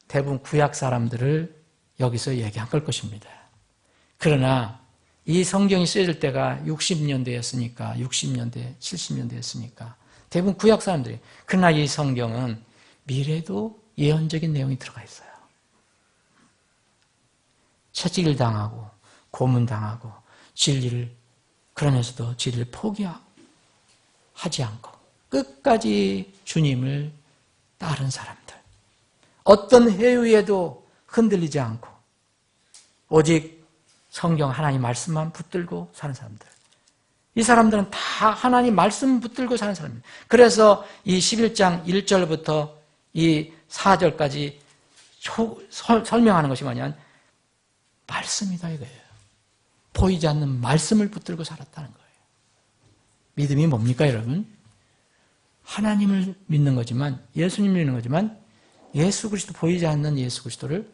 대부분 구약 사람들을 여기서 얘기한 걸 것입니다. 그러나 이 성경이 쓰여질 때가 60년대였으니까, 60년대, 70년대였으니까 대부분 구약 사람들이, 그러나 이 성경은 미래도 예언적인 내용이 들어가 있어요. 채찍을 당하고 고문당하고 진리를, 그러면서도 진리를 포기하지 않고 끝까지 주님을 따른 사람들, 어떤 해유에도 흔들리지 않고 오직 성경 하나님 말씀만 붙들고 사는 사람들, 이 사람들은 다 하나님 말씀 붙들고 사는 사람입니다. 그래서 이 11장 1절부터 이 4절까지 설명하는 것이 뭐냐면 말씀이다 이거예요. 보이지 않는 말씀을 붙들고 살았다는 거예요. 믿음이 뭡니까 여러분? 하나님을 믿는 거지만, 예수님을 믿는 거지만, 예수 그리스도, 보이지 않는 예수 그리스도를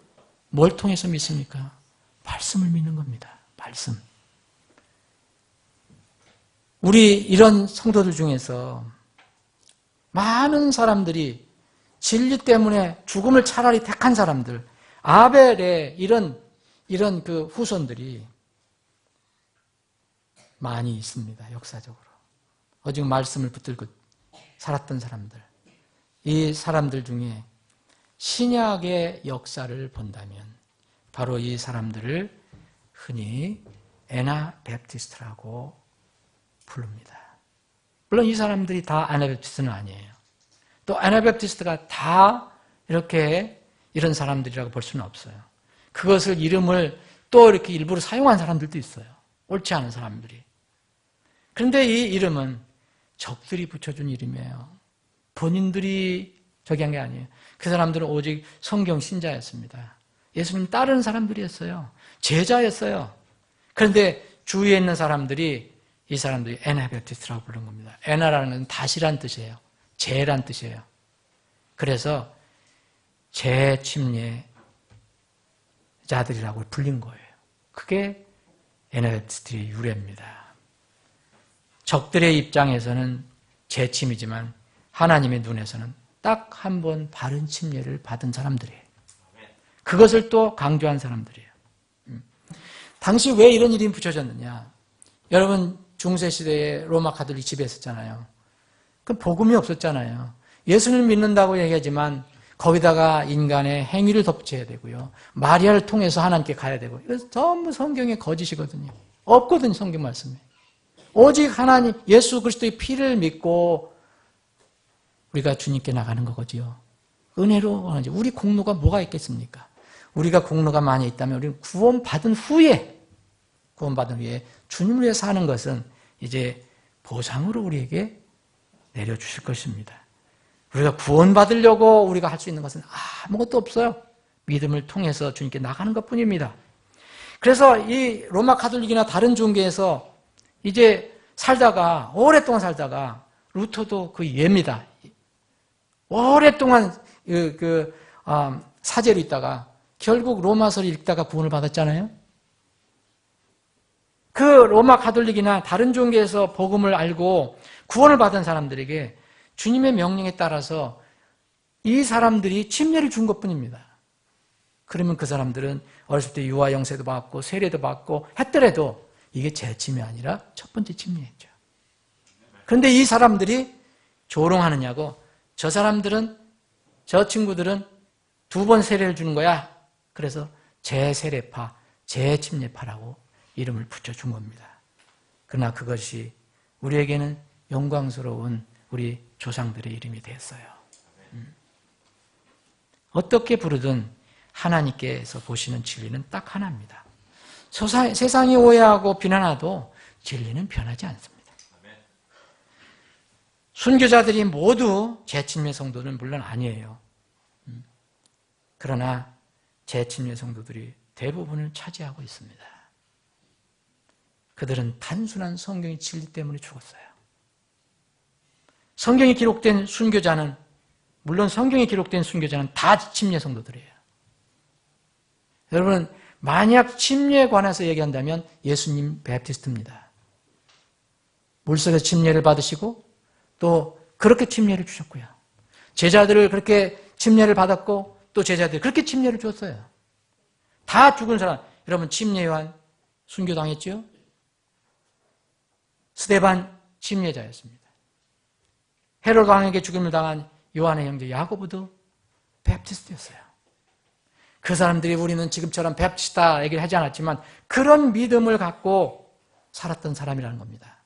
뭘 통해서 믿습니까? 말씀을 믿는 겁니다. 말씀. 우리 이런 성도들 중에서 많은 사람들이 진리 때문에 죽음을 차라리 택한 사람들, 아벨의 이런 그 후손들이 많이 있습니다. 역사적으로. 오직 말씀을 붙들고 살았던 사람들. 이 사람들 중에 신약의 역사를 본다면 바로 이 사람들을 흔히 애나베프티스트라고 부릅니다. 물론 이 사람들이 다 애나베프티스트는 아니에요. 또 애나베프티스트가 다 이렇게 이런 사람들이라고 볼 수는 없어요. 그것을 이름을 또 이렇게 일부러 사용한 사람들도 있어요. 옳지 않은 사람들이. 그런데 이 이름은 적들이 붙여준 이름이에요. 본인들이 저기 한 게 아니에요. 그 사람들은 오직 성경 신자였습니다. 예수님 따르는 사람들이었어요. 제자였어요. 그런데 주위에 있는 사람들이 이 사람들이 애나베프티스트라고 부른 겁니다. 애나라는 건 다시란 뜻이에요. 재란 뜻이에요. 그래서 재침례자들이라고 불린 거예요. 그게 애나베프티스트의 유래입니다. 적들의 입장에서는 재침이지만 하나님의 눈에서는 딱 한 번 바른 침례를 받은 사람들이에요. 그것을 또 강조한 사람들이에요. 당시 왜 이런 이름이 붙여졌느냐? 여러분 중세시대에 로마 가톨릭 지배했었잖아요. 그 복음이 없었잖아요. 예수를 믿는다고 얘기하지만 거기다가 인간의 행위를 덧붙여야 되고요. 마리아를 통해서 하나님께 가야 되고 이거 전부 성경의 거짓이거든요. 없거든요. 성경 말씀에. 오직 하나님 예수 그리스도의 피를 믿고 우리가 주님께 나가는 거거지요. 은혜로 우리 공로가 뭐가 있겠습니까? 우리가 공로가 많이 있다면 우리는 구원받은 후에 주님을 위해 사는 것은 이제 보상으로 우리에게 내려주실 것입니다. 우리가 구원받으려고 우리가 할 수 있는 것은 아무것도 없어요. 믿음을 통해서 주님께 나가는 것뿐입니다. 그래서 이 로마 가톨릭이나 다른 종교에서 이제 오랫동안 살다가 루터도 그 예입니다. 오랫동안 사제로 있다가 결국 로마서를 읽다가 구원을 받았잖아요. 그 로마 가톨릭이나 다른 종교에서 복음을 알고 구원을 받은 사람들에게 주님의 명령에 따라서 이 사람들이 침례를 준 것뿐입니다. 그러면 그 사람들은 어렸을 때 유아 영세도 받고 세례도 받고 했더라도 이게 재침이 아니라 첫 번째 침례였죠. 그런데 이 사람들이 조롱하느냐고 저 친구들은 두 번 세례를 주는 거야. 그래서 재세례파, 재침례파라고 이름을 붙여준 겁니다. 그러나 그것이 우리에게는 영광스러운 우리 조상들의 이름이 되었어요. 어떻게 부르든 하나님께서 보시는 진리는 딱 하나입니다. 세상이 오해하고 비난하도 진리는 변하지 않습니다. 순교자들이 모두 재침례 성도는 물론 아니에요. 그러나 재침례 성도들이 대부분을 차지하고 있습니다. 그들은 단순한 성경의 진리 때문에 죽었어요. 성경에 기록된 순교자는 물론 성경에 기록된 순교자는 다 침례 성도들이에요. 여러분 만약 침례에 관해서 얘기한다면 예수님 베프티스트입니다. 물속에서 침례를 받으시고 또 그렇게 침례를 주셨고요. 제자들을 그렇게 침례를 받았고 또 제자들이 그렇게 침례를 줬어요. 다 죽은 사람. 여러분 침례 요한 순교당했죠? 스데반 침례자였습니다. 헤롯 왕에게 죽임을 당한 요한의 형제 야고보도 베프티스트였어요. 그 사람들이 우리는 지금처럼 베프티스트다 얘기를 하지 않았지만 그런 믿음을 갖고 살았던 사람이라는 겁니다.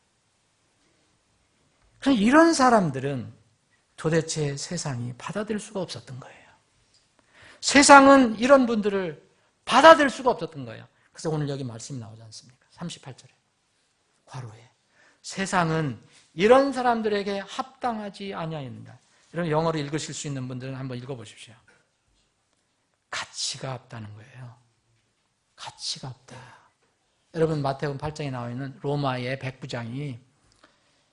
그래서 이런 사람들은 도대체 세상이 받아들일 수가 없었던 거예요. 세상은 이런 분들을 받아들일 수가 없었던 거예요. 그래서 오늘 여기 말씀이 나오지 않습니까? 38절에 괄호에 세상은 이런 사람들에게 합당하지 아니하였느니라. 이런 영어로 읽으실 수 있는 분들은 한번 읽어보십시오. 가치가 없다는 거예요. 가치가 없다. 여러분 마태복음 8장에 나와 있는 로마의 백부장이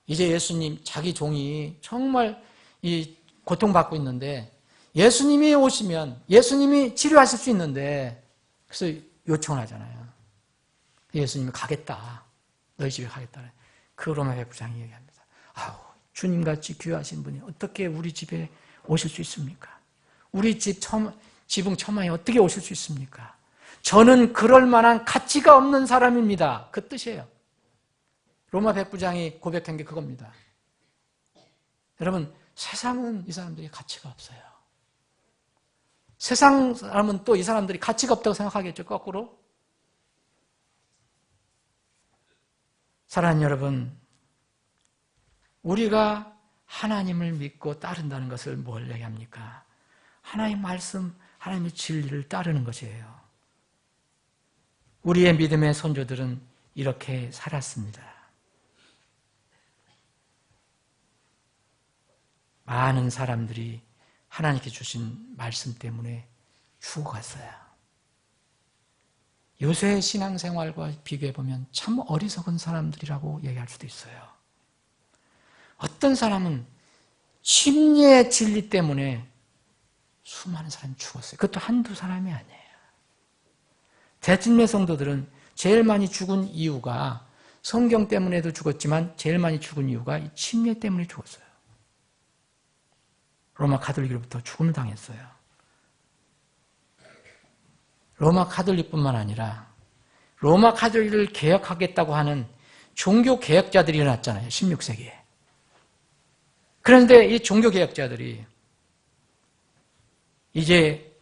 이제 예수님 자기 종이 정말 고통받고 있는데 예수님이 오시면 예수님이 치료하실 수 있는데 그래서 요청을 하잖아요. 예수님이 가겠다. 너희 집에 가겠다. 그 로마 백부장이 얘기합니다. 주님같이 귀하신 분이 어떻게 우리 집에 오실 수 있습니까? 우리 지붕 처마에 어떻게 오실 수 있습니까? 저는 그럴 만한 가치가 없는 사람입니다. 그 뜻이에요. 로마 백부장이 고백한 게 그겁니다. 여러분, 세상은 이 사람들이 가치가 없어요. 세상 사람은 또 이 사람들이 가치가 없다고 생각하겠죠, 거꾸로. 사랑하는 여러분, 우리가 하나님을 믿고 따른다는 것을 뭘 얘기합니까? 하나님의 말씀, 하나님의 진리를 따르는 것이에요. 우리의 믿음의 선조들은 이렇게 살았습니다. 많은 사람들이 하나님께 주신 말씀 때문에 죽어갔어요. 요새의 신앙생활과 비교해보면 참 어리석은 사람들이라고 얘기할 수도 있어요. 어떤 사람은 침례의 진리 때문에 수많은 사람이 죽었어요. 그것도 한두 사람이 아니에요. 대침례 성도들은 제일 많이 죽은 이유가 성경 때문에도 죽었지만 제일 많이 죽은 이유가 이 침례 때문에 죽었어요. 로마 가톨릭으로부터 죽음을 당했어요. 로마 가톨릭뿐만 아니라 로마 가톨릭을 개혁하겠다고 하는 종교 개혁자들이 일어났잖아요. 16세기에. 그런데 이 종교 개혁자들이 이제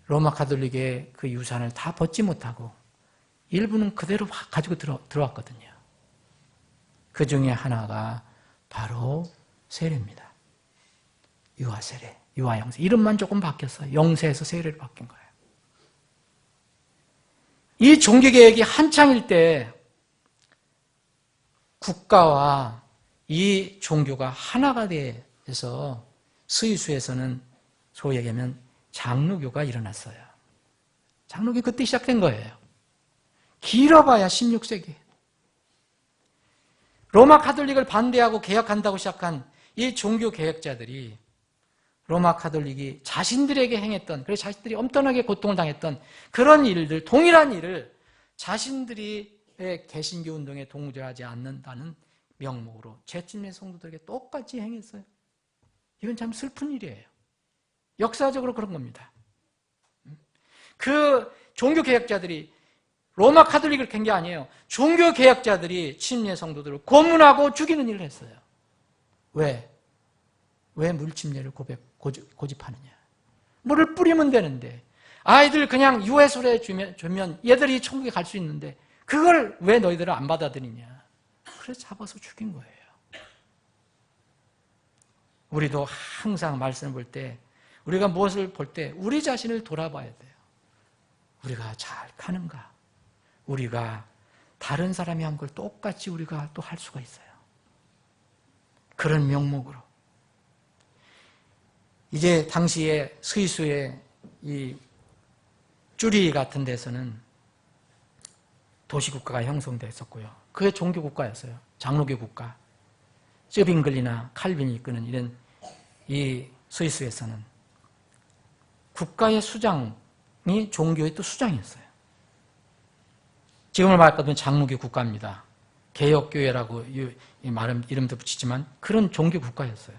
로마 가톨릭의 그 유산을 다 벗지 못하고 일부는 그대로 가지고 들어왔거든요. 그 중에 하나가 바로 세례입니다. 유아세례, 유아영세. 이름만 조금 바뀌었어요. 영세에서 세례로 바뀐 거예요. 이 종교개혁이 한창일 때 국가와 이 종교가 하나가 돼서 스위스에서는 소위 얘기하면 장로교가 일어났어요. 장로교 그때 시작된 거예요. 길어봐야 16세기. 로마 가톨릭을 반대하고 개혁한다고 시작한 이 종교 개혁자들이 로마 가톨릭이 자신들에게 행했던, 그래서 자신들이 엄청나게 고통을 당했던 그런 일들, 동일한 일을 자신들이 개신교 운동에 동조하지 않는다는 명목으로 재침례 성도들에게 똑같이 행했어요. 이건 참 슬픈 일이에요. 역사적으로 그런 겁니다. 그 종교개혁자들이 로마 가톨릭을 캔 게 아니에요. 종교개혁자들이 침례 성도들을 고문하고 죽이는 일을 했어요. 왜? 왜 물침례를 고집하느냐? 물을 뿌리면 되는데 아이들 그냥 유해소래 주면 얘들이 천국에 갈 수 있는데 그걸 왜 너희들은 안 받아들이냐? 그래서 잡아서 죽인 거예요. 우리도 항상 말씀을 볼 때 우리가 무엇을 볼 때 우리 자신을 돌아봐야 돼요. 우리가 잘 가는가? 우리가 다른 사람이 한 걸 똑같이 우리가 또 할 수가 있어요. 그런 명목으로. 이제 당시에 스위스의 이 쭈리 같은 데서는 도시국가가 형성됐었고요. 그게 종교국가였어요. 장로교 국가. 쯔빙글리나 칼빈이 이끄는 이런 이 스위스에서는 국가의 수장이 종교의 또 수장이었어요. 지금을 말하면 장로교 국가입니다. 개혁교회라고 이름도 붙이지만 그런 종교 국가였어요.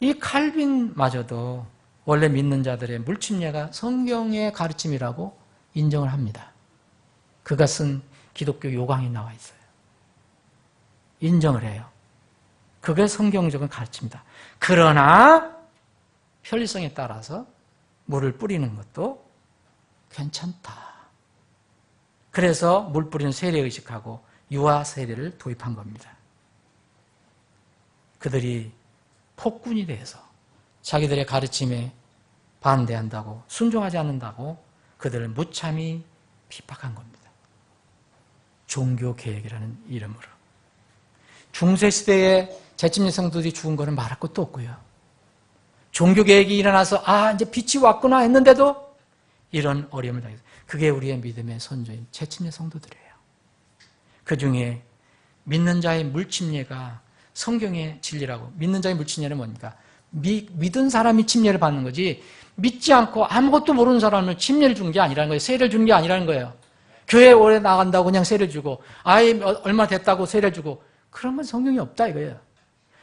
이 칼빈마저도 원래 믿는 자들의 물침례가 성경의 가르침이라고 인정을 합니다. 그가 쓴 기독교 요강이 나와 있어요. 인정을 해요. 그게 성경적인 가르침이다. 그러나 편리성에 따라서 물을 뿌리는 것도 괜찮다. 그래서 물 뿌리는 세례의식하고 유아 세례를 도입한 겁니다. 그들이 폭군이 돼서 자기들의 가르침에 반대한다고 순종하지 않는다고 그들을 무참히 핍박한 겁니다. 종교개혁이라는 이름으로. 중세시대에 재침례 성도들이 죽은 거는 말할 것도 없고요. 종교개혁이 일어나서 이제 빛이 왔구나 했는데도 이런 어려움을 당했어요. 그게 우리의 믿음의 선조인 재침례 성도들이에요. 그 중에 믿는 자의 물침례가 성경의 진리라고. 믿는 자의 물침례는 뭡니까? 믿은 사람이 침례를 받는 거지 믿지 않고 아무것도 모르는 사람을 침례를 준 게 아니라는 거예요. 세례를 준 게 아니라는 거예요. 교회 오래 나간다고 그냥 세례를 주고 아이 얼마 됐다고 세례를 주고 그런 건 성경이 없다 이거예요.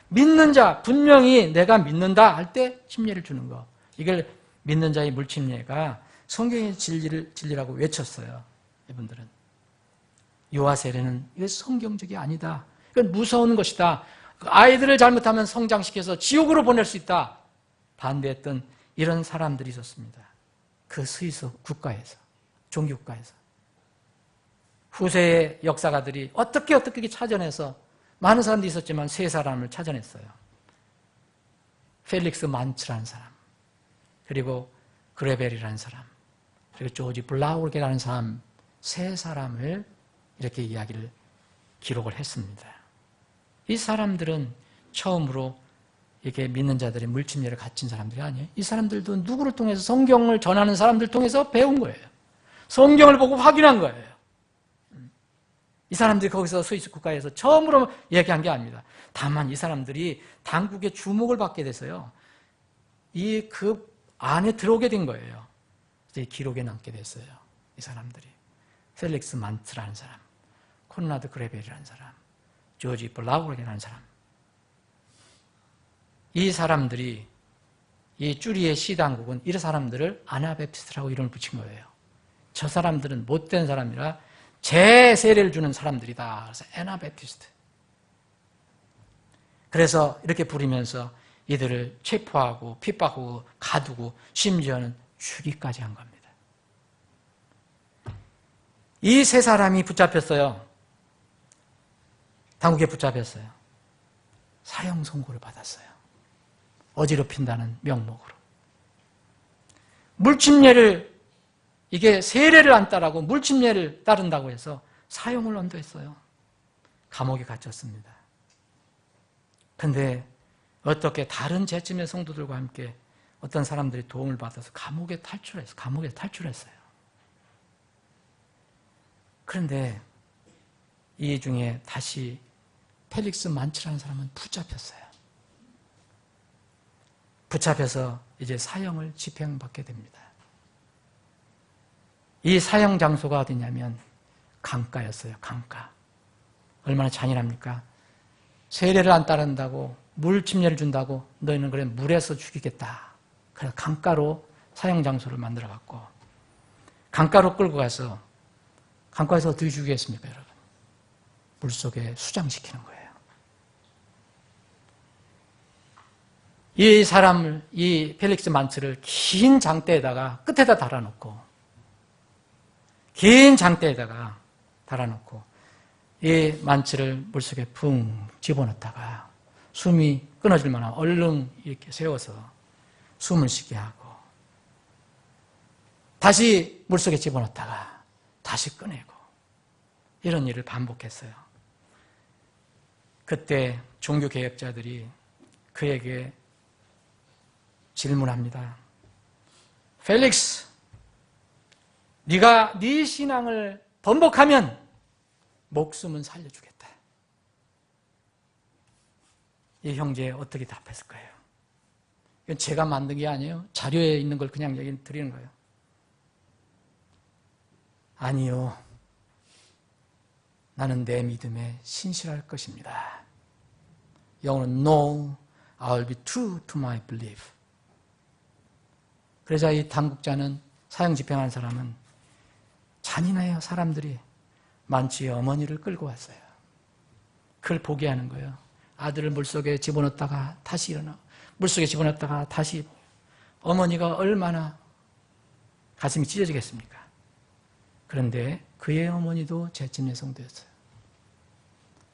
믿는 자, 분명히 내가 믿는다 할 때 침례를 주는 거. 이걸 믿는 자의 물침례가 성경의 진리라고 외쳤어요. 이분들은. 유아 세례는 이게 성경적이 아니다. 이건 무서운 것이다. 아이들을 잘못하면 성장시켜서 지옥으로 보낼 수 있다. 반대했던 이런 사람들이 있었습니다. 그 스위스 국가에서, 종교국가에서. 후세의 역사가들이 어떻게 찾아내서 많은 사람들이 있었지만 세 사람을 찾아냈어요. 펠릭스 만츠라는 사람, 그리고 그레벨이라는 사람, 그리고 조지 블라우르게라는 사람, 세 사람을 이렇게 이야기를 기록을 했습니다. 이 사람들은 처음으로 이렇게 믿는 자들의 물침례를 갖춘 사람들이 아니에요. 이 사람들도 누구를 통해서 성경을 전하는 사람들 통해서 배운 거예요. 성경을 보고 확인한 거예요. 이 사람들이 거기서 스위스 국가에서 처음으로 얘기한 게 아닙니다. 다만 이 사람들이 당국의 주목을 받게 돼서요. 그 안에 들어오게 된 거예요. 이제 기록에 남게 됐어요. 이 사람들이. 펠릭스 만츠라는 사람, 콘라드 그레벨이라는 사람, 조지 블라우르게라는 사람. 이 사람들이, 이 쭈리의 시당국은 이 사람들을 아나베프티스트라고 이름을 붙인 거예요. 저 사람들은 못된 사람이라 제 세례를 주는 사람들이다. 그래서 아나베프티스트. 그래서 이렇게 부르면서 이들을 체포하고 핍박하고 가두고 심지어는 죽이까지 한 겁니다. 이 세 사람이 붙잡혔어요. 당국에 붙잡혔어요. 사형 선고를 받았어요. 어지럽힌다는 명목으로. 물침례를, 이게 세례를 안 따르고 물침례를 따른다고 해서 사형을 언도했어요. 감옥에 갇혔습니다. 그런데 어떻게 다른 재침의 성도들과 함께 어떤 사람들이 도움을 받아서 감옥에 탈출했어요. 그런데 이 중에 다시 펠릭스 만츠라는 사람은 붙잡혔어요. 붙잡혀서 이제 사형을 집행받게 됩니다. 이 사형 장소가 어디냐면 강가였어요. 강가. 얼마나 잔인합니까? 세례를 안 따른다고, 물 침례를 준다고 너희는 그래 물에서 죽이겠다. 그래서 강가로 사형 장소를 만들어갖고 강가로 끌고 가서, 강가에서 어떻게 죽이겠습니까, 여러분? 물속에 수장시키는 거예요. 이 사람을, 이 펠릭스 만츠를 긴 장대에다가 끝에다 달아놓고, 긴 장대에다가 달아놓고 이 만츠를 물속에 붕 집어넣다가 숨이 끊어질 만한 얼른 이렇게 세워서 숨을 쉬게 하고 다시 물속에 집어넣다가 다시 꺼내고 이런 일을 반복했어요. 그때 종교개혁자들이 그에게 질문합니다. 펠릭스, 네가 네 신앙을 번복하면 목숨은 살려주겠다. 이 형제 어떻게 답했을까요? 이건 제가 만든 게 아니에요. 자료에 있는 걸 그냥 얘기 드리는 거예요. 아니요. 나는 내 믿음에 신실할 것입니다. 영어로 No, I'll be true to my belief. 그러자 이 당국자는, 사형 집행한 사람은 잔인해요. 사람들이 만츠의 어머니를 끌고 왔어요. 그걸 보게 하는 거예요. 아들을 물속에 집어넣었다가 다시 일어나, 물속에 집어넣었다가 다시. 어머니가 얼마나 가슴이 찢어지겠습니까? 그런데 그의 어머니도 재침례 성도였어요.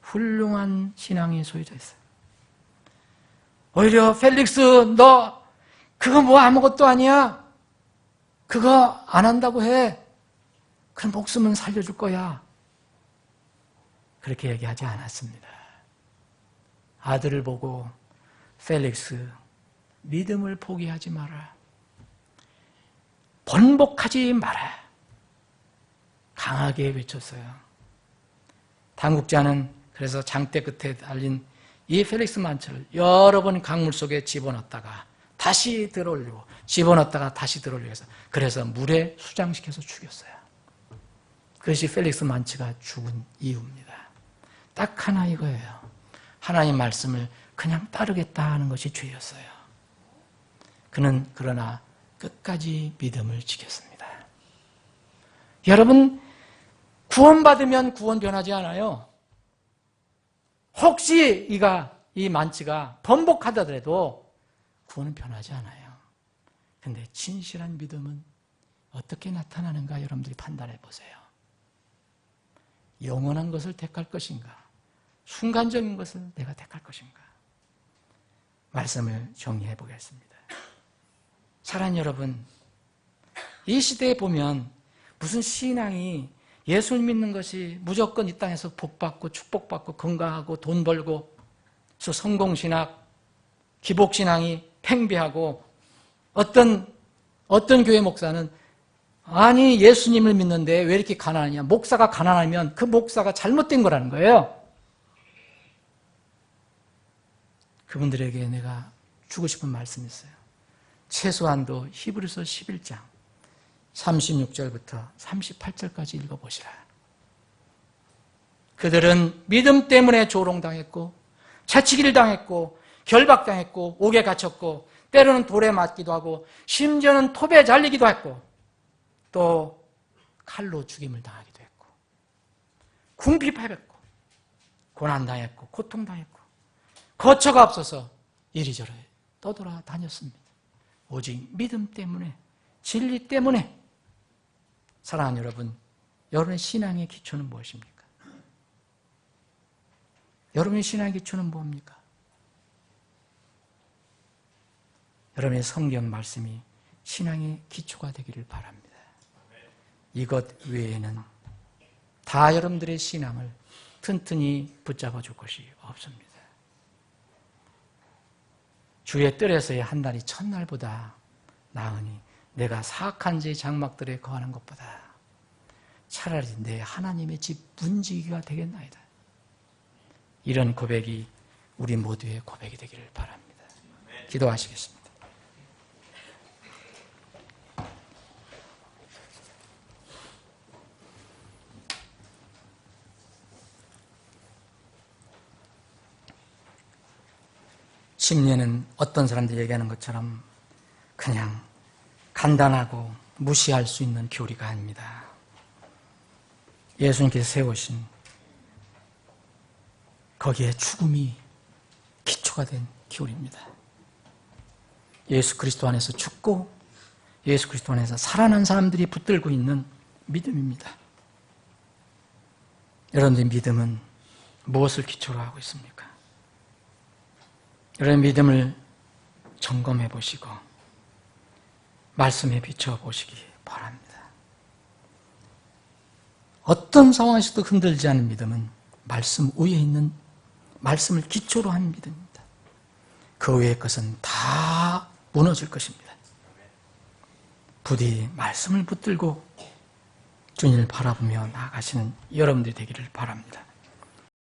훌륭한 신앙이 소유자 있어요. 오히려 펠릭스, 너 그거 뭐 아무것도 아니야. 그거 안 한다고 해. 그럼 목숨은 살려줄 거야. 그렇게 얘기하지 않았습니다. 아들을 보고 펠릭스, 믿음을 포기하지 마라. 번복하지 마라. 강하게 외쳤어요. 당국자는 그래서 장대 끝에 달린 이 펠릭스 만츠를 여러 번 강물 속에 집어넣었다가 다시 들어올리고 집어넣었다가 다시 들어올리고 해서, 그래서 물에 수장시켜서 죽였어요. 그것이 펠릭스 만츠가 죽은 이유입니다. 딱 하나 이거예요. 하나님 말씀을 그냥 따르겠다 하는 것이 죄였어요. 그는 그러나 끝까지 믿음을 지켰습니다. 여러분, 구원받으면 구원 변하지 않아요. 혹시 이 만취가 번복하더라도 구원은 변하지 않아요. 그런데 진실한 믿음은 어떻게 나타나는가 여러분들이 판단해 보세요. 영원한 것을 택할 것인가? 순간적인 것을 내가 택할 것인가? 말씀을 정리해 보겠습니다. 사랑하는 여러분, 이 시대에 보면 무슨 신앙이 예수를 믿는 것이 무조건 이 땅에서 복받고 축복받고 건강하고 돈 벌고 그래서 성공신학, 기복신앙이 팽배하고 어떤 교회 목사는 아니 예수님을 믿는데 왜 이렇게 가난하냐. 목사가 가난하면 그 목사가 잘못된 거라는 거예요. 그분들에게 내가 주고 싶은 말씀이 있어요. 최소한도 히브리서 11장 36절부터 38절까지 읽어보시라. 그들은 믿음 때문에 조롱당했고 채찍질 당했고 결박당했고 옥에 갇혔고 때로는 돌에 맞기도 하고 심지어는 톱에 잘리기도 했고 또 칼로 죽임을 당하기도 했고 궁핍해했고 고난당했고 고통당했고 거처가 없어서 이리저리 떠돌아다녔습니다. 오직 믿음 때문에 진리 때문에. 사랑하는 여러분, 여러분의 신앙의 기초는 무엇입니까? 여러분의 신앙의 기초는 뭡니까? 여러분의 성경 말씀이 신앙의 기초가 되기를 바랍니다. 이것 외에는 다 여러분들의 신앙을 튼튼히 붙잡아 줄 것이 없습니다. 주의 뜰에서의 한 달이 첫날보다 나으니 내가 사악한 제 장막들에 거하는 것보다 차라리 내 하나님의 집 문지기가 되겠나이다. 이런 고백이 우리 모두의 고백이 되기를 바랍니다. 기도하시겠습니다. 심리는 어떤 사람들이 얘기하는 것처럼 그냥 간단하고 무시할 수 있는 교리가 아닙니다. 예수님께서 세우신 거기에 죽음이 기초가 된 교리입니다. 예수 그리스도 안에서 죽고 예수 그리스도 안에서 살아난 사람들이 붙들고 있는 믿음입니다. 여러분들의 믿음은 무엇을 기초로 하고 있습니까? 여러분의 믿음을 점검해 보시고 말씀에 비춰 보시기 바랍니다. 어떤 상황에서도 흔들지 않은 믿음은 말씀 위에 있는 말씀을 기초로 한 믿음입니다. 그 외의 것은 다 무너질 것입니다. 부디 말씀을 붙들고 주님을 바라보며 나아가시는 여러분들이 되기를 바랍니다.